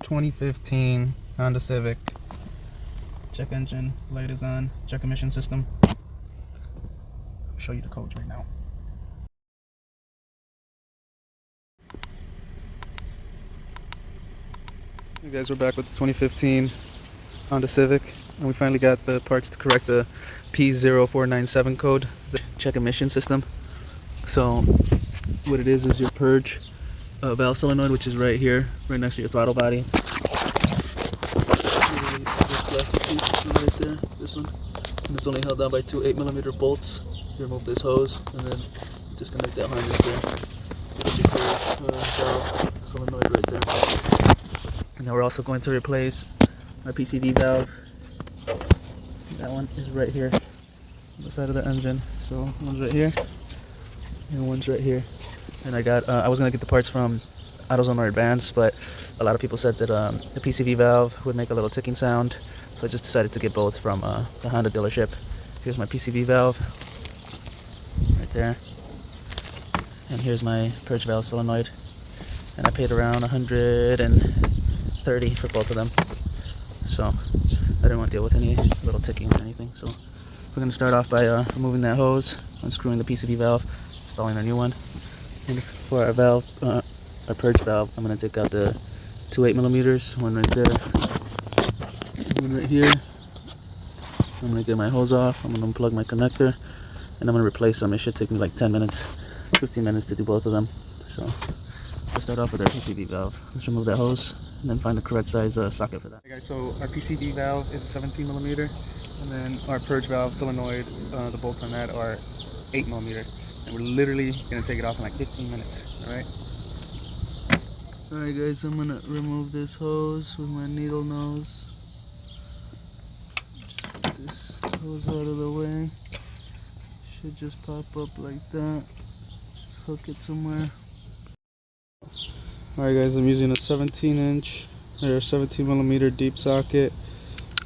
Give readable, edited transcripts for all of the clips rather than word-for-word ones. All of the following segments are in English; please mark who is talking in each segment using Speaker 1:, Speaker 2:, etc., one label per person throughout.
Speaker 1: 2015 Honda Civic. Check engine, light is on, check emission system. I'll show you the codes right now. Hey guys, we're back with the 2015 Honda Civic, and we finally got the parts to correct the P0497 code, the check emission system. So what it is your PURGE valve solenoid, which is right here, right next to your throttle body. It's plastic piece right there, this one, and it's only held down by two 8mm bolts. You remove this hose and then disconnect that harness there. You get your valve solenoid right there. And now we're also going to replace my PCV valve. That one is right here on the side of the engine. So one's right here and one's right here. And I was gonna get the parts from AutoZone Advanced, but a lot of people said that the PCV valve would make a little ticking sound, so I just decided to get both from the Honda dealership. Here's my PCV valve right there, and here's my PURGE valve solenoid, and I paid around $130 for both of them, so I didn't want to deal with any little ticking or anything. So we're going to start off by removing that hose, unscrewing the PCV valve, installing a new one. And for our valve, our PURGE valve, I'm going to take out the two 8mm, one right there, one right here. I'm going to get my hose off, I'm going to unplug my connector, and I'm going to replace them. It should take me like 10 minutes, 15 minutes to do both of them. So we'll start off with our PCV valve. Let's remove that hose and then find the correct size socket for that. Okay guys, so our PCV valve is 17mm, and then our PURGE valve solenoid, the bolts on that are 8mm. And we're literally going to take it off in like 15 minutes, alright guys, I'm going to remove this hose with my needle nose. Just put this hose out of the way. Should just pop up like that. Just hook it somewhere. Alright guys, I'm using a 17-inch or 17mm deep socket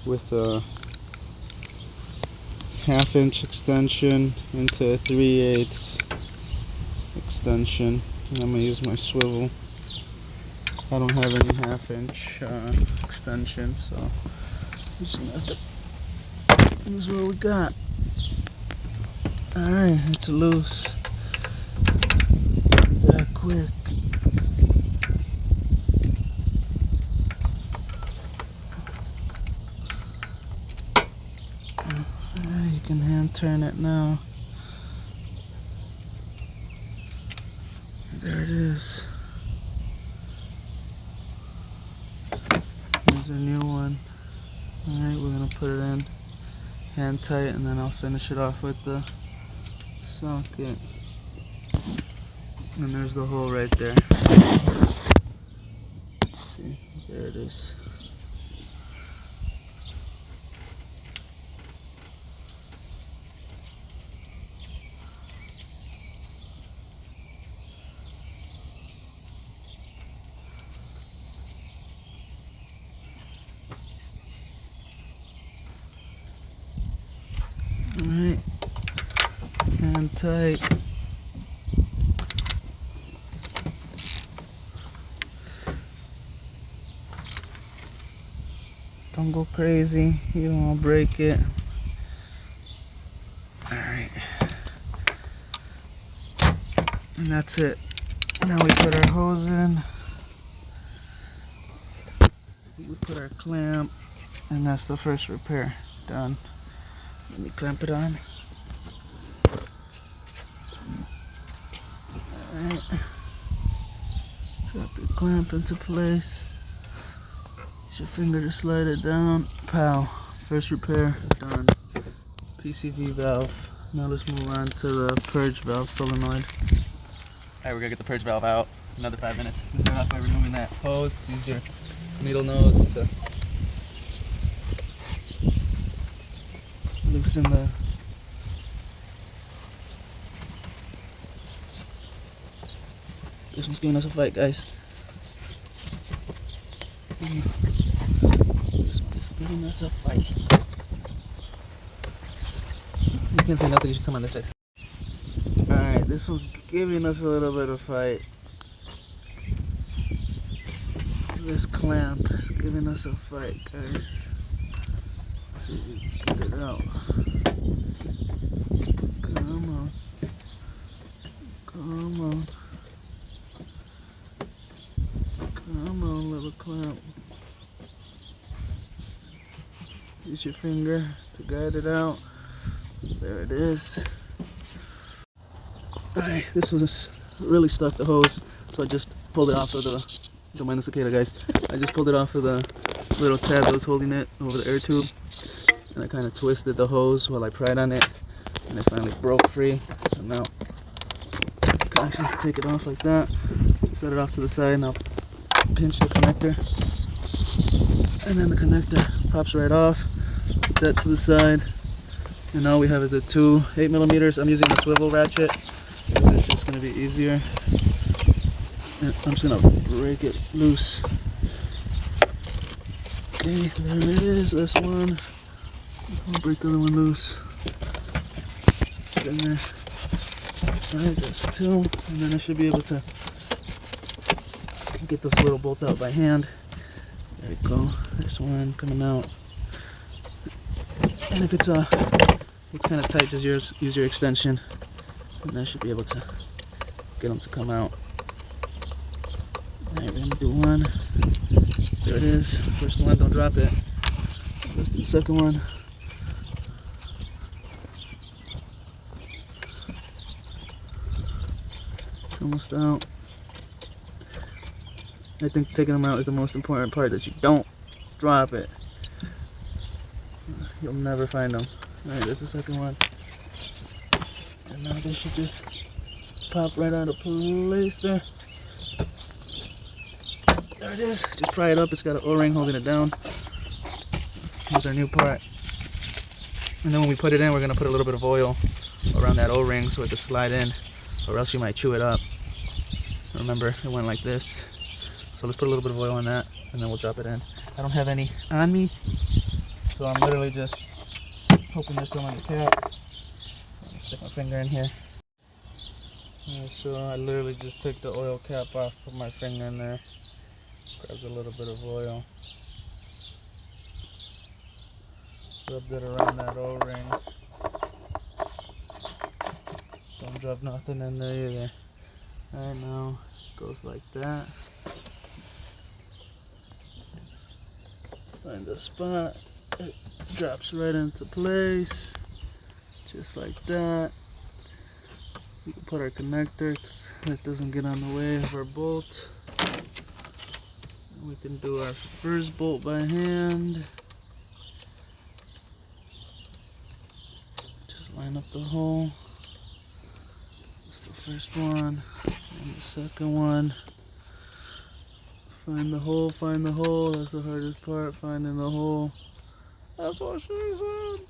Speaker 1: with a 1/2-inch extension into a 3/8 extension, and I'm going to use my swivel. I don't have any 1/2-inch extension, so I'm just going to have to use what we got. Alright, it's loose. That quick. You can hand turn it now. There it is. There's a new one. Alright, we're gonna put it in hand tight, and then I'll finish it off with the socket. And there's the hole right there. See, there it is. Alright, stand tight. Don't go crazy, you don't want to break it. Alright, and that's it. Now we put our hose in, we put our clamp, and that's the first repair done. Let me clamp it on. Alright. Drop your clamp into place. Use your finger to slide it down. Pow. First repair done. PCV valve. Now let's move on to the PURGE valve solenoid. Alright, we're gonna get the PURGE valve out. Another 5 minutes. Let's start off by removing that hose. Use your needle nose to loosen the this one's giving us a fight, guys. This one is giving us a fight. You can't say nothing, you should come on this side. Alright, this one's giving us a little bit of fight. This clamp is giving us a fight, guys. Let's see if we can get it out. Come on. Come on. Come on, little clamp. Use your finger to guide it out. There it is. Alright, this was really stuck the hose, so I just pulled it off of the, don't mind the cicada, guys. I just pulled it off of the little tab that was holding it over the air tube, and I kind of twisted the hose while I pried on it, and it finally broke free. So now I can actually take it off like that, set it off to the side, and I'll pinch the connector, and then the connector pops right off. Put that to the side, and all we have is the two 8mm. I'm using the swivel ratchet. This is just going to be easier. And I'm just going to break it loose. Okay, there it is. That's one. I'll break the other one loose. Get in there. Alright, that's two. And then I should be able to get those little bolts out by hand. There we go. There's one coming out. And if it's kind of tight, just use your extension. And I should be able to get them to come out. Alright, we're going to do one. There it is. First one, don't drop it. Let's do the second one. It's almost out. I think taking them out is the most important part, that you don't drop it. You'll never find them. Alright, there's the second one. And now this should just pop right out of place there. There it is. Just pry it up. It's got an O-ring holding it down. Here's our new part. And then when we put it in, we're going to put a little bit of oil around that O-ring so it can slide in, or else you might chew it up. Remember, it went like this. So let's put a little bit of oil on that, and then we'll drop it in. I don't have any on me, so I'm literally just hoping there's some on the cap. Stick my finger in here. Alright, so I literally just took the oil cap off, put my finger in there, grabbed a little bit of oil, rubbed it around that O-ring. Don't drop nothing in there either. Alright, now it goes like that. Find the spot, it drops right into place. Just like that. We can put our connector so that doesn't get on the way of our bolt. And we can do our first bolt by hand. Just line up the hole. That's the first one. And the second one. Find the hole, find the hole. That's the hardest part, finding the hole. That's what she said.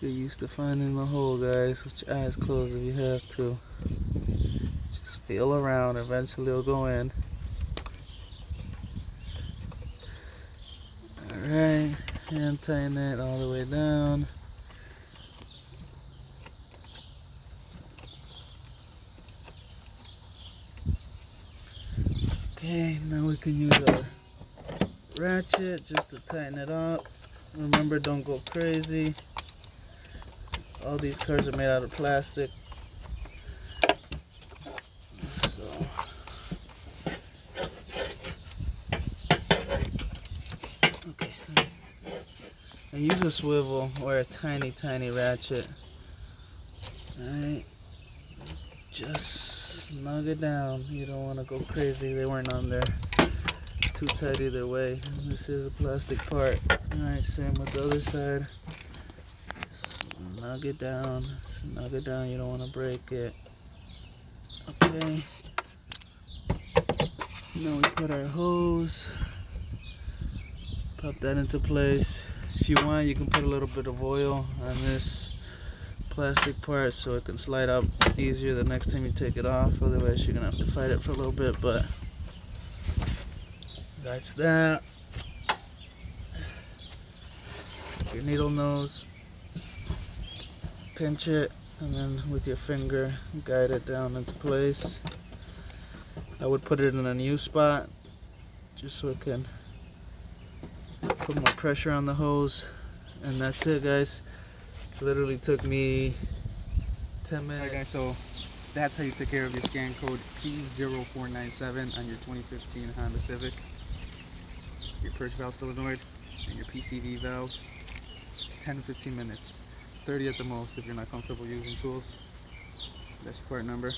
Speaker 1: Get used to finding the hole, guys, with your eyes closed if you have to. Just feel around, eventually it'll go in. Alright, hand tighten it all the way down. Okay, now we can use our ratchet just to tighten it up. Remember, don't go crazy. All these cars are made out of plastic. So okay. And use a swivel or a tiny ratchet. Alright. Just snug it down. You don't want to go crazy. They weren't on there too tight either way. This is a plastic part. Alright, same with the other side. Snug it down, you don't want to break it. Okay, now we put our hose, pop that into place. If you want, you can put a little bit of oil on this plastic part so it can slide out easier the next time you take it off. Otherwise you're gonna have to fight it for a little bit, but that's that. Take your needle nose, pinch it, and then with your finger guide it down into place. I would put it in a new spot just so it can put more pressure on the hose, and that's it, guys. Literally took me 10 minutes.
Speaker 2: Alright guys, so that's how you take care of your scan code P0497 on your 2015 Honda Civic, your purge valve solenoid, and your PCV valve. 10 to 15 minutes, 30 at the most if you're not comfortable using tools. That's your part number.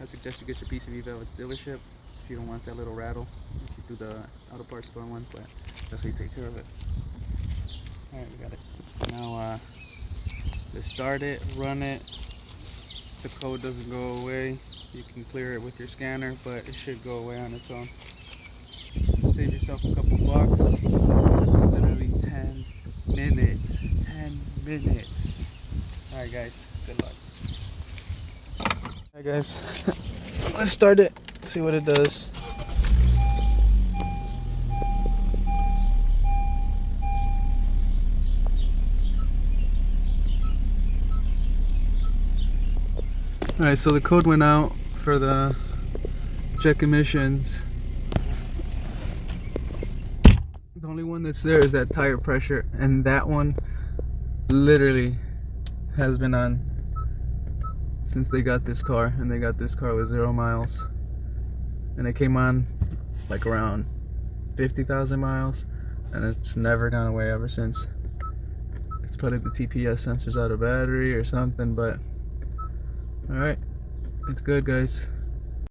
Speaker 2: I suggest you get your PCV valve at the dealership if you don't want that little rattle. You can do the auto parts store one, but that's how you take care of it. Alright, we got it. Now let's start it, run it. If the code doesn't go away, you can clear it with your scanner, but it should go away on its own. Save yourself a couple bucks. It took me literally 10 minutes. 10 minutes. Alright guys, good luck.
Speaker 1: Alright guys, let's start it, see what it does. Alright, so the code went out for the check emissions. The only one that's there is that tire pressure, and that one literally has been on since they got this car, and they got this car with 0 miles, and it came on like around 50,000 miles, and it's never gone away ever since. It's probably the TPS sensor's out of battery or something, but alright, it's good, guys.